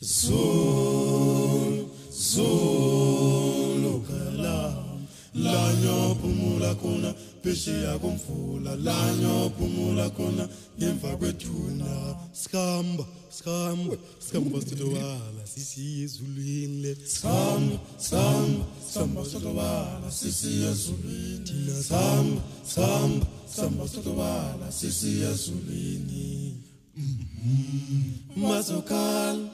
Zulu, Zulu kalam, lanyo pumula kona, peshiya kumfula, lanyo pumula kona, yemva kwethuna, skamba, skamba, skamba sitowala, sisi Zulwini, skamba, skamba, skamba sitowala, sisi Zulwini, tina skamba, skamba, skamba sitowala, sisi Zulwini. Masokal,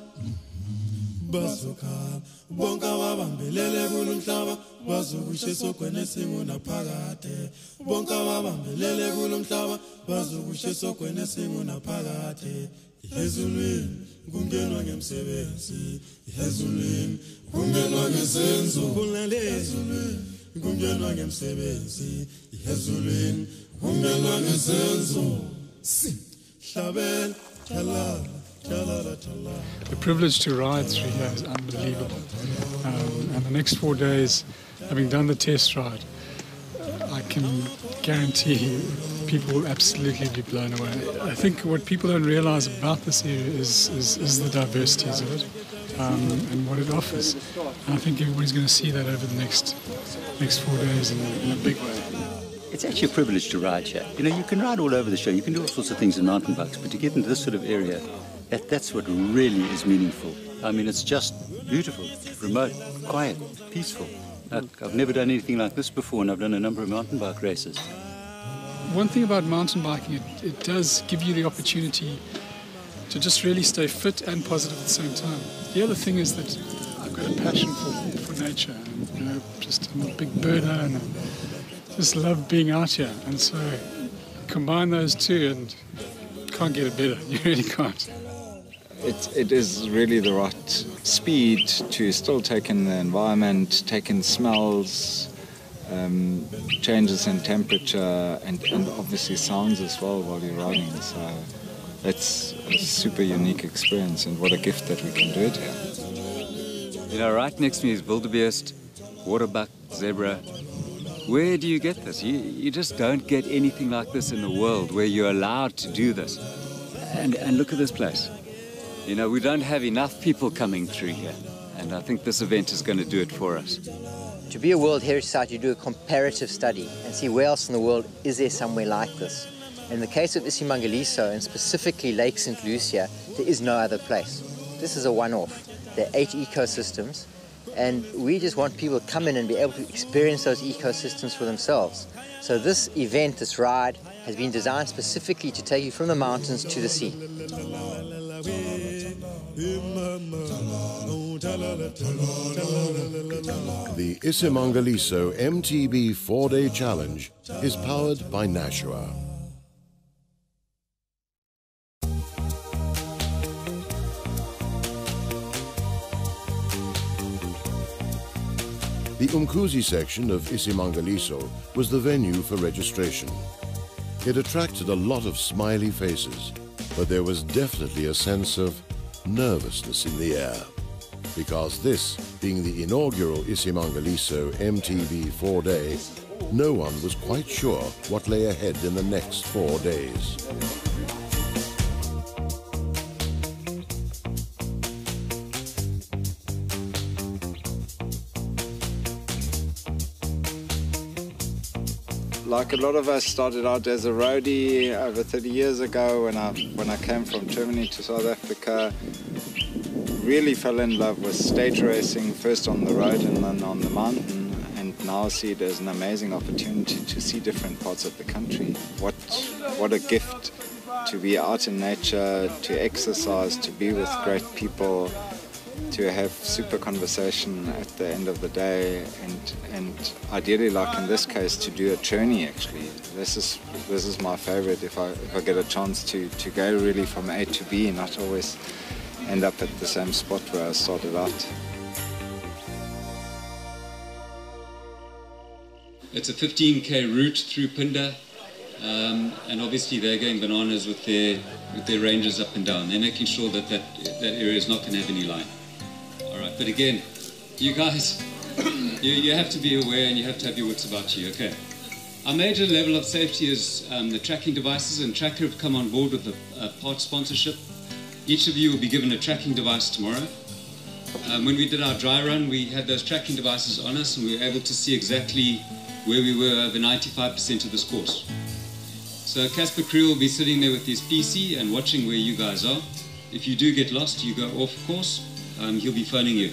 basokal, bonka wabambelele kulumhlaba, bazokushe sokwene singuna phakade. Bonka wabambelele kulumhlaba, bazokushe sokwene singuna phakade. Ezulwini kungenwa ngemsebenzi, ezulwini kungenwa ngezenzo, ezulwini kungenwa ngemsebenzi, ezulwini kungenwa ngezenzo. The privilege to ride through here is unbelievable. And the next 4 days, having done the test ride, I can guarantee you people will absolutely be blown away. I think what people don't realize about this area is the diversities of it and what it offers. And I think everybody's going to see that over the next 4 days in a big way. It's actually a privilege to ride here. You know, you can ride all over the show, you can do all sorts of things in mountain bikes, but to get into this sort of area, that's what really is meaningful. I mean, it's just beautiful, remote, quiet, peaceful. I've never done anything like this before, and I've done a number of mountain bike races. One thing about mountain biking, it does give you the opportunity to just really stay fit and positive at the same time. The other thing is that I've got a passion for nature, and, you know, just I'm a big birder, and just love being out here, and so combine those two and can't get it better. You really can't. It is really the right speed to still take in the environment, take in smells, changes in temperature, and obviously sounds as well while you're riding. So it's a super unique experience, and what a gift that we can do it here. You know, right next to me is wildebeest, waterbuck, zebra. Where do you get this? You just don't get anything like this in the world where you're allowed to do this. And look at this place. You know, we don't have enough people coming through here, and I think this event is going to do it for us. To be a World Heritage Site, you do a comparative study and see where else in the world is there somewhere like this. In the case of iSimangaliso, and specifically Lake St Lucia, there is no other place. This is a one-off. There are 8 ecosystems, and we just want people to come in and be able to experience those ecosystems for themselves. So this event, this ride, has been designed specifically to take you from the mountains to the sea. The iSimangaliso MTB 4-day challenge is powered by Nashua. The Umkhuzi section of iSimangaliso was the venue for registration. It attracted a lot of smiley faces, but there was definitely a sense of nervousness in the air, because this, being the inaugural iSimangaliso MTB 4-day, no one was quite sure what lay ahead in the next 4 days. Like a lot of us started out as a roadie over 30 years ago when I came from Germany to South Africa. Really fell in love with stage racing, first on the road and then on the mountain, and now see it as an amazing opportunity to see different parts of the country. What a gift to be out in nature, to exercise, to be with great people, to have super conversation at the end of the day, and ideally, like in this case, to do a journey. Actually, this is my favorite. If I get a chance to go really from A to B, not always end up at the same spot where I started out. It's a 15k route through Pinda, and obviously they're going bananas with their ranges up and down. They're making sure that area is not going to have any line. All right, but again, you guys, you have to be aware and you have to have your wits about you. Okay. Our major level of safety is the tracking devices, and Tracker have come on board with a part sponsorship. Each of you will be given a tracking device tomorrow. When we did our dry run, we had those tracking devices on us and we were able to see exactly where we were over 95% of this course. So Casper Crew will be sitting there with his PC and watching where you guys are. If you do get lost, you go off course, he'll be phoning you.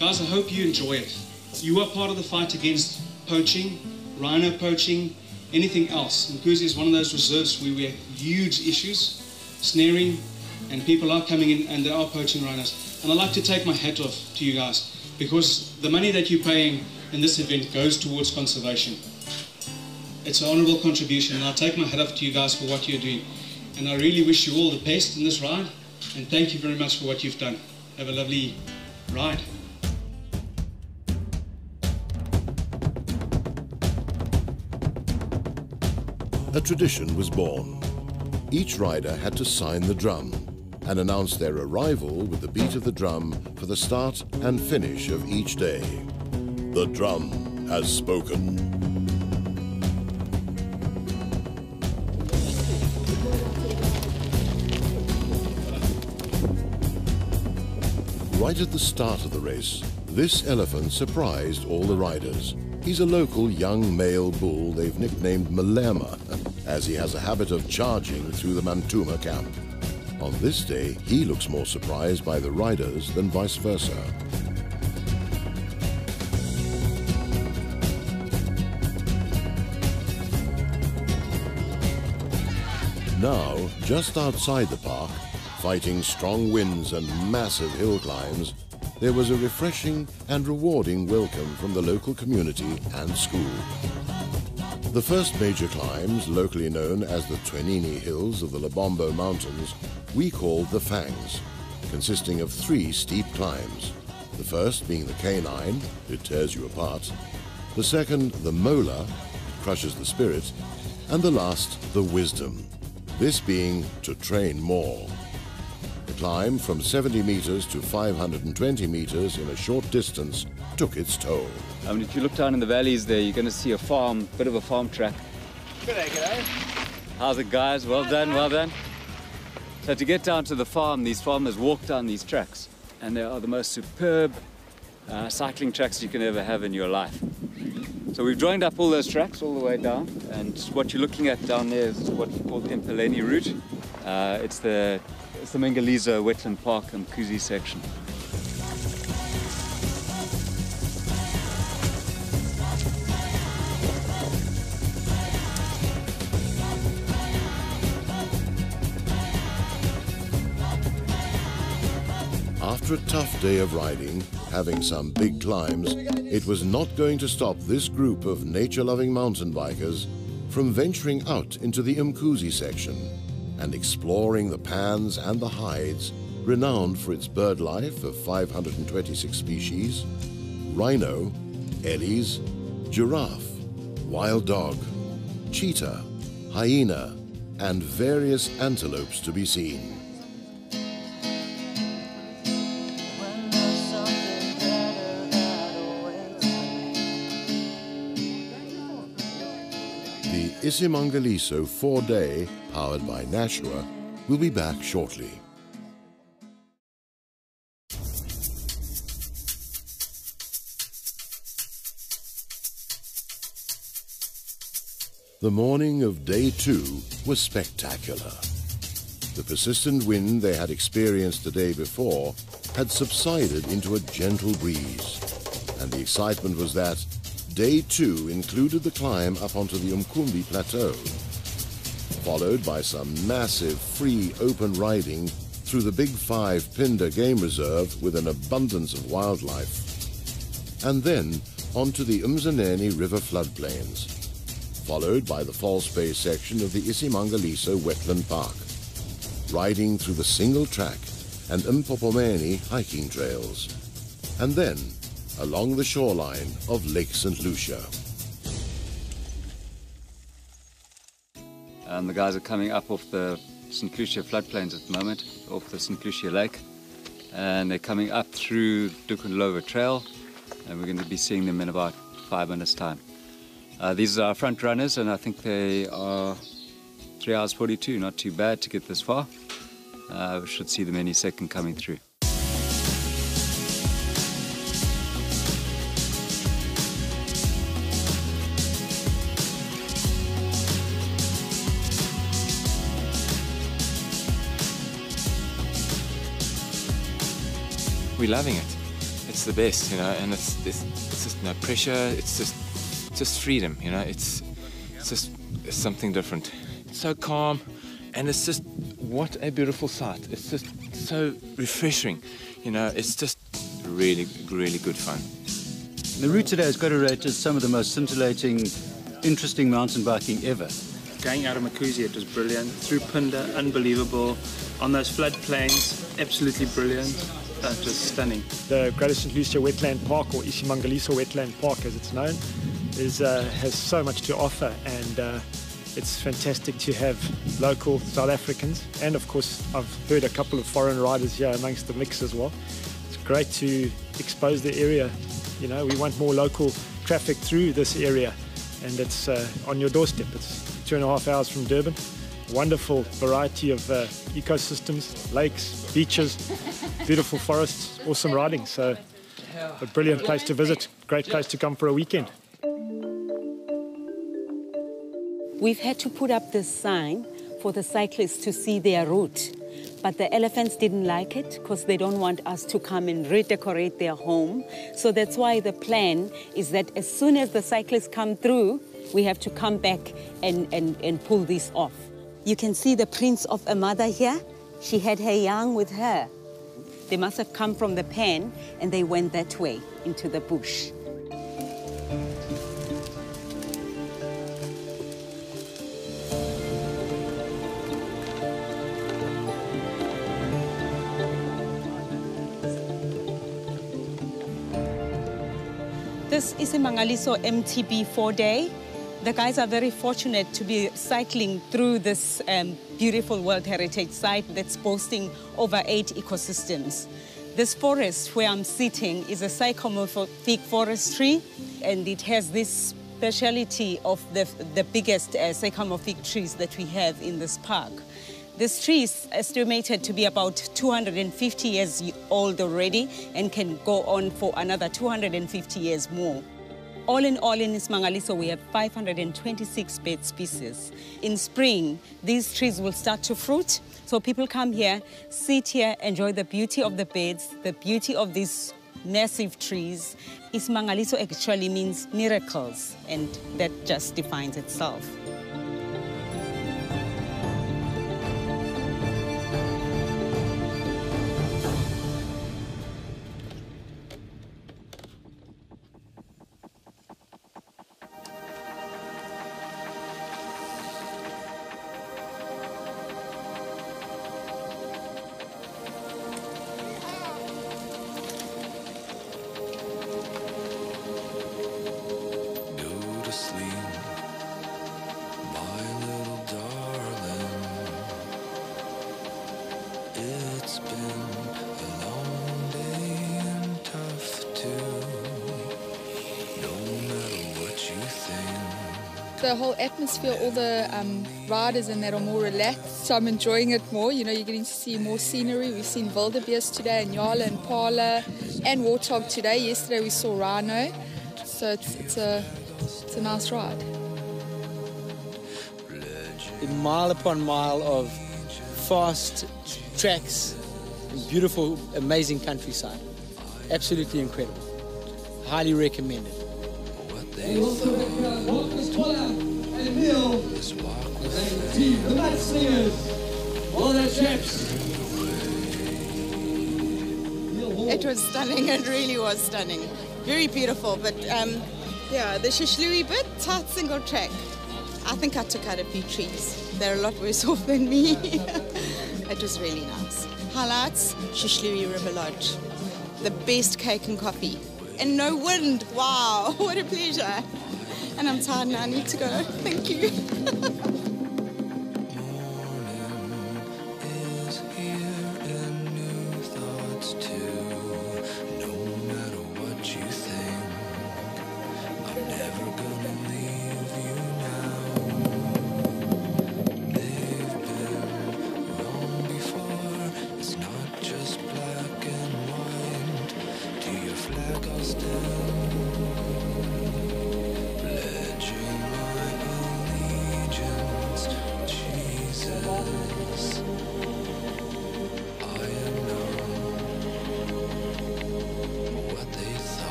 Guys, I hope you enjoy it. You are part of the fight against poaching, rhino poaching, anything else. Mkuzi is one of those reserves where we have huge issues, snaring, and people are coming in and they are poaching rhinos. And I'd like to take my hat off to you guys because the money that you're paying in this event goes towards conservation. It's an honourable contribution and I take my hat off to you guys for what you're doing. And I really wish you all the best in this ride and thank you very much for what you've done. Have a lovely ride. A tradition was born. Each rider had to sign the drum and announce their arrival with the beat of the drum for the start and finish of each day. The drum has spoken. Right at the start of the race, this elephant surprised all the riders. He's a local young male bull they've nicknamed Malema, as he has a habit of charging through the Mantuma camp. On this day, he looks more surprised by the riders than vice versa. Now, just outside the park, fighting strong winds and massive hill climbs, there was a refreshing and rewarding welcome from the local community and school. The first major climbs, locally known as the Twenini Hills of the Lebombo Mountains, we called the Fangs, consisting of 3 steep climbs. The first being the Canine, it tears you apart. The second, the Molar, it crushes the spirit. And the last, the Wisdom, this being to train more. The climb from 70 meters to 520 meters in a short distance took its toll. If you look down in the valleys there, you're going to see a farm, bit of a farm track. G'day, g'day. How's it, guys? Well done, well done. So to get down to the farm, these farmers walk down these tracks, and they are the most superb cycling tracks you can ever have in your life. So we've joined up all those tracks all the way down, and what you're looking at down there is what we call the Impeleni route. It's the iSimangaliso Wetland Park and Mkuzi section. After a tough day of riding, having some big climbs, it was not going to stop this group of nature-loving mountain bikers from venturing out into the Mkuzi section and exploring the pans and the hides, renowned for its bird life of 526 species, rhino, ellies, giraffe, wild dog, cheetah, hyena, and various antelopes to be seen. The iSimangaliso 4-day, powered by Nashua, will be back shortly. The morning of day 2 was spectacular. The persistent wind they had experienced the day before had subsided into a gentle breeze, and the excitement was that day 2 included the climb up onto the Umkhumbi Plateau, followed by some massive free open riding through the Big 5 Phinda Game Reserve with an abundance of wildlife, and then onto the Umzaneni River floodplains, followed by the False Bay section of the iSimangaliso Wetland Park, riding through the single track and Mpopomeni hiking trails, and then along the shoreline of Lake St Lucia. The guys are coming up off the St Lucia floodplains at the moment, off the St Lucia Lake, and they're coming up through Dukunlova Trail, and we're going to be seeing them in about 5 minutes' time. These are our front runners, and I think they are 3 hours 42, not too bad to get this far. We should see them any second coming through. We're loving it. It's the best, you know, and it's just no pressure. It's just freedom, you know. It's something different. It's so calm, and it's just what a beautiful sight. It's just so refreshing, you know. It's just really, really good fun. The route today has got to rate as some of the most scintillating, interesting mountain biking ever. Going out of Makuzi, it was brilliant. Through Punda, unbelievable. On those floodplains, absolutely brilliant. It was stunning. The Greater St Lucia Wetland Park, or iSimangaliso Wetland Park as it's known, has so much to offer, and it's fantastic to have local South Africans, and of course I've heard a couple of foreign riders here amongst the mix as well. It's great to expose the area. You know, we want more local traffic through this area, and it's on your doorstep. It's 2.5 hours from Durban. Wonderful variety of ecosystems, lakes, beaches, beautiful forests, awesome riding. So a brilliant place to visit, great place to come for a weekend. We've had to put up this sign for the cyclists to see their route, but the elephants didn't like it because they don't want us to come and redecorate their home. So that's why the plan is that as soon as the cyclists come through, we have to come back and pull this off. You can see the prints of a mother here. She had her young with her. They must have come from the pen and they went that way into the bush. This is iSimangaliso MTB 4-day. The guys are very fortunate to be cycling through this beautiful World Heritage Site that's boasting over 8 ecosystems. This forest where I'm sitting is a sycamore-fig forestry, and it has this speciality of the biggest sycamore-fig trees that we have in this park. This tree is estimated to be about 250 years old already and can go on for another 250 years more. All in iSimangaliso, we have 526 bird species. In spring, these trees will start to fruit. So people come here, sit here, enjoy the beauty of the birds, the beauty of these massive trees. iSimangaliso actually means miracles, and that just defines itself. The whole atmosphere, all the riders and that are more relaxed, so I'm enjoying it more. You know, you're getting to see more scenery. We've seen wildebeest today, and Nyala and Pala, and warthog today. Yesterday we saw rhino, so it's a nice ride. A mile upon mile of fast tracks and beautiful, amazing countryside. Absolutely incredible. Highly recommended. And also and Neil and Team, the Night Slingers, all their chaps. It was stunning, it really was stunning. Very beautiful, but yeah, the Shishlui bit, tight single track. I think I took out a few trees. They're a lot worse off than me. It was really nice. Highlights, Shishlui River Lodge. The best cake and coffee. And no wind, wow, what a pleasure. And I'm tired now, I need to go. Thank you. Before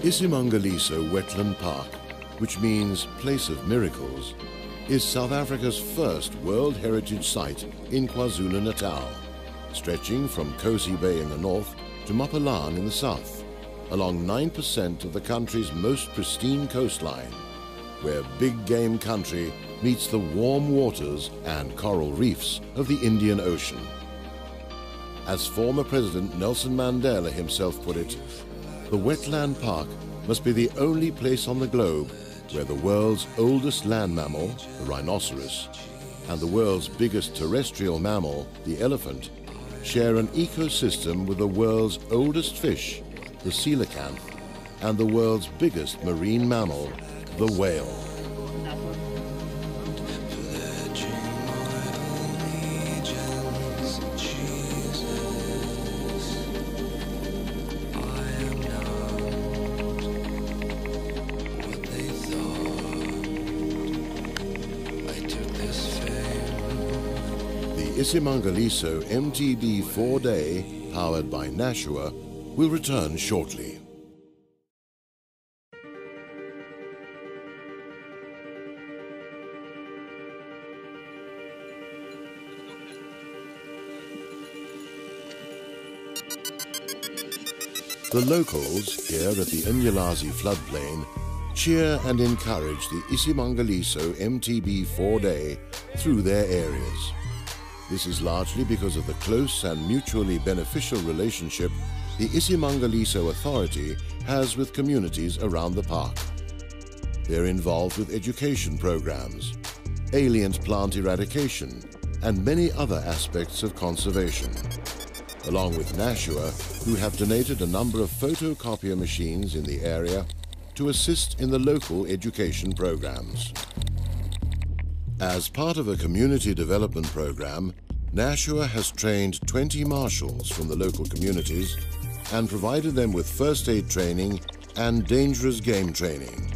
Isimangaliso Wetland Park, which means Place of Miracles, is South Africa's first World Heritage Site in KwaZulu-Natal, stretching from Kosi Bay in the north to Mapalan in the south, along 9% of the country's most pristine coastline, where big game country meets the warm waters and coral reefs of the Indian Ocean. As former President Nelson Mandela himself put it, the Wetland Park must be the only place on the globe where the world's oldest land mammal, the rhinoceros, and the world's biggest terrestrial mammal, the elephant, share an ecosystem with the world's oldest fish, the coelacanth, and the world's biggest marine mammal, the whale. Isimangaliso MTB 4-day, powered by Nashua, will return shortly. The locals here at the Inyalazi floodplain cheer and encourage the Isimangaliso MTB 4-day through their areas. This is largely because of the close and mutually beneficial relationship the Isimangaliso Authority has with communities around the park. They're involved with education programs, alien plant eradication, and many other aspects of conservation, along with Nashua, who have donated a number of photocopier machines in the area to assist in the local education programs. As part of a community development program, Nashua has trained 20 marshals from the local communities and provided them with first aid training and dangerous game training.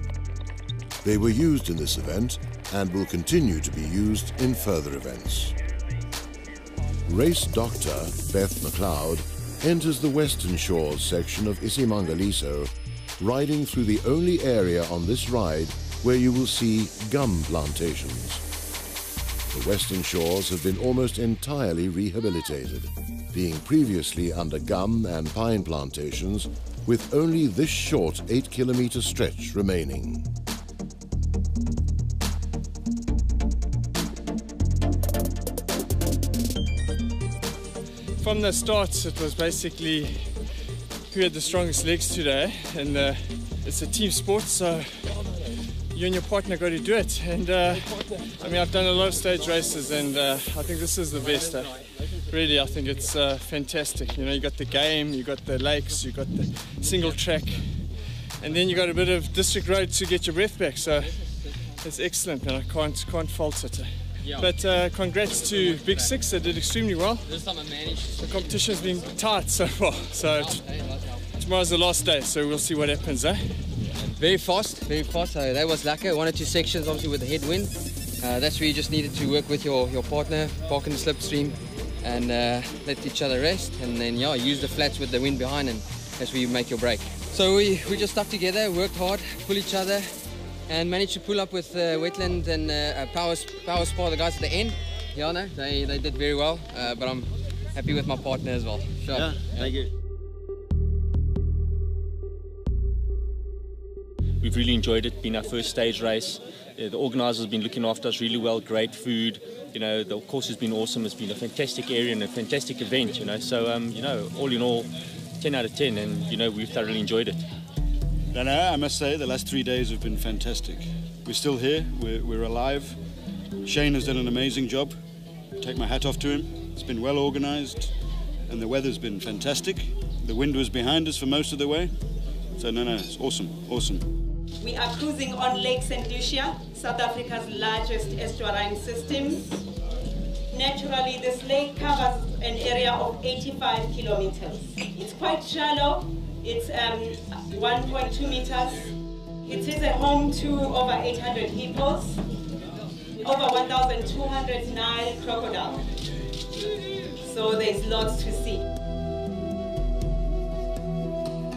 They were used in this event and will continue to be used in further events. Race Doctor Beth McLeod enters the Western Shores section of Isimangaliso, riding through the only area on this ride where you will see gum plantations. The Western Shores have been almost entirely rehabilitated, being previously under gum and pine plantations, with only this short 8-kilometer stretch remaining. From the start, it was basically who had the strongest legs today, and it's a team sport, so you and your partner got to do it. And I mean, I've done a lot of stage races, and I think this is the best. Really, I think it's fantastic. You know, you got the game, you got the lakes, you got the single track, and then you got a bit of district road to get your breath back. So it's excellent, and I can't fault it. But congrats to Big Six, they did extremely well. The competition's been tight so far, so tomorrow's the last day, so we'll see what happens, eh? Very fast. That was lucky. 1 or 2 sections, obviously, with the headwind. That's where you just needed to work with your partner, park in the slipstream, and let each other rest, and then use the flats with the wind behind, and that's where you make your break. So we just stuck together, worked hard, pull each other, and managed to pull up with Wetland and Power Spa, the guys at the end. Yeah, no, they did very well, but I'm happy with my partner as well. Sure. Yeah, thank you. We've really enjoyed it, been our first stage race. The organisers have been looking after us really well, great food. You know, the course has been awesome. It's been a fantastic area and a fantastic event, you know. So, you know, all in all, 10 out of 10, and, you know, we've thoroughly enjoyed it. No, I must say the last 3 days have been fantastic. We're still here, we're alive. Shane has done an amazing job. Take my hat off to him. It's been well organised, and the weather's been fantastic. The wind was behind us for most of the way. So, no, it's awesome. We are cruising on Lake St Lucia, South Africa's largest estuarine system. Naturally, this lake covers an area of 85 kilometers. It's quite shallow. It's 1.2 meters. It is a home to over 800 hippos, over 1,200 Nile crocodiles. So there's lots to see.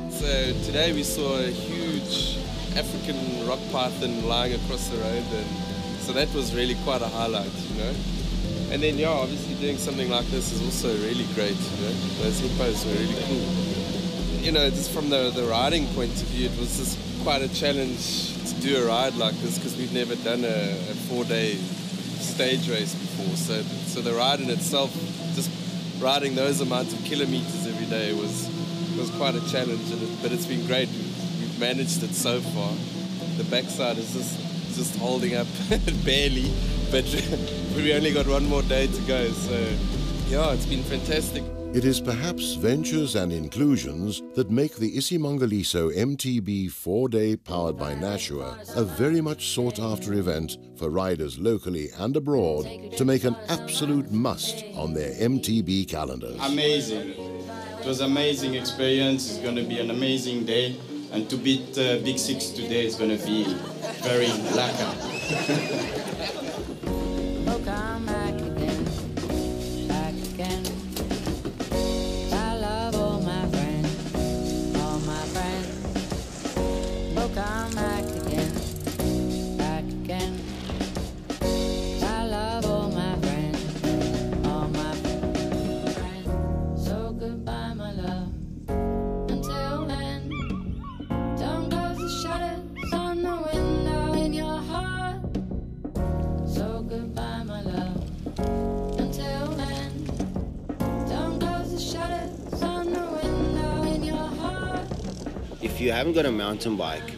So today we saw a huge African rock python lying across the road, and so that was really quite a highlight, you know. And then, yeah, obviously doing something like this is also really great, you know. Those hippos were really cool. You know, just from the riding point of view, it was just quite a challenge to do a ride like this because we've never done a 4-day stage race before. So the ride in itself, just riding those amounts of kilometers every day was quite a challenge, but it's been great. We've managed it so far. The backside is just holding up barely, but we only got one more day to go, so yeah, it's been fantastic. It is perhaps ventures and inclusions that make the iSimangaliso MTB 4-day powered by Nashua a very much sought-after event for riders locally and abroad to make an absolute must on their MTB calendars. Amazing. It was an amazing experience. It's going to be an amazing day. And to beat Big Six today is going to be very lekker. If you haven't got a mountain bike,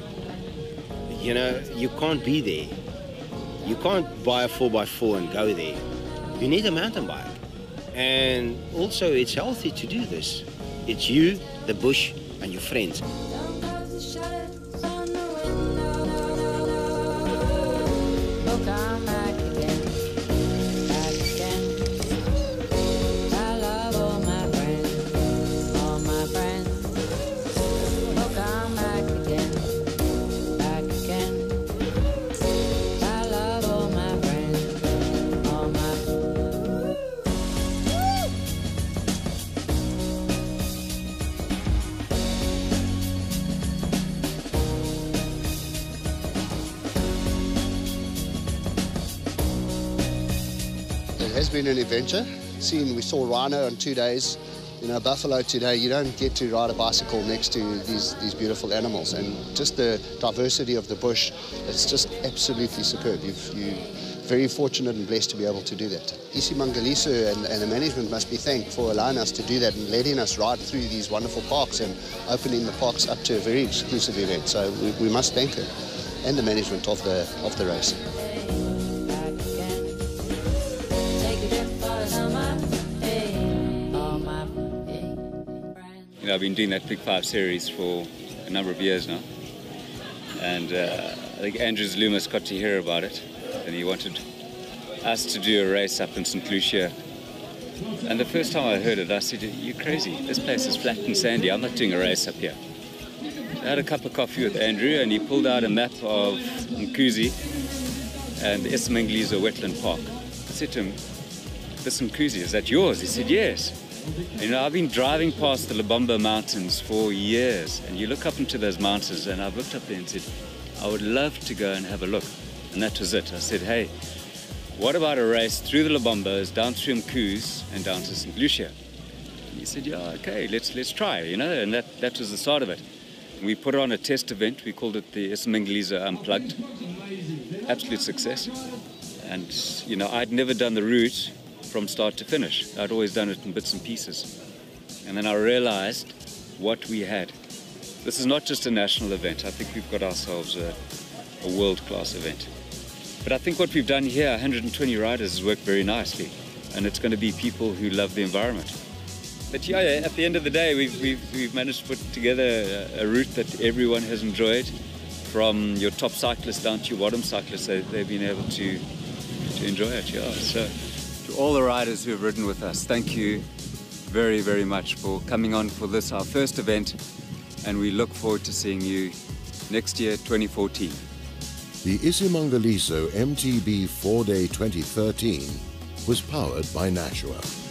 you know, you can't be there. You can't buy a 4x4 and go there. You need a mountain bike. And also it's healthy to do this. It's you, the bush, and your friends. It has been an adventure. We saw rhino in 2 days, you know, buffalo today. You don't get to ride a bicycle next to these beautiful animals, and just the diversity of the bush, it's just absolutely superb. You're very fortunate and blessed to be able to do that. iSimangaliso and the management must be thanked for allowing us to do that and letting us ride through these wonderful parks and opening the parks up to a very exclusive event. So we must thank them and the management of the race. You know, I've been doing that Big 5 series for a number of years now, and I think Andrew Zululand got to hear about it, and he wanted us to do a race up in St Lucia. And the first time I heard it, I said, "You're crazy. This place is flat and sandy. I'm not doing a race up here." I had a cup of coffee with Andrew, and he pulled out a map of Mkuzi and the iSimangaliso Wetland Park. I said to him, "This Mkuzi, is that yours?" He said, "Yes." You know, I've been driving past the Lubombo Mountains for years, and you look up into those mountains, and I've looked up there and said, I would love to go and have a look. And that was it. I said, hey, what about a race through the Lubombos, down through Mkuzi, and down to St Lucia? And he said, yeah, okay, let's try, you know, and that was the start of it. We put on a test event. We called it the iSimangaliso Unplugged. Absolute success. And, you know, I'd never done the route from start to finish. I'd always done it in bits and pieces. And then I realized what we had. This is not just a national event. I think we've got ourselves a world-class event. But I think what we've done here, 120 riders, has worked very nicely. And it's going to be people who love the environment. But yeah, at the end of the day, we've managed to put together a route that everyone has enjoyed, from your top cyclists down to your bottom cyclists, they've been able to enjoy it. Yeah. So to all the riders who have ridden with us, thank you very, very much for coming on for this, our first event, and we look forward to seeing you next year, 2014. The iSimangaliso MTB 4-Day 2013 was powered by Nashua.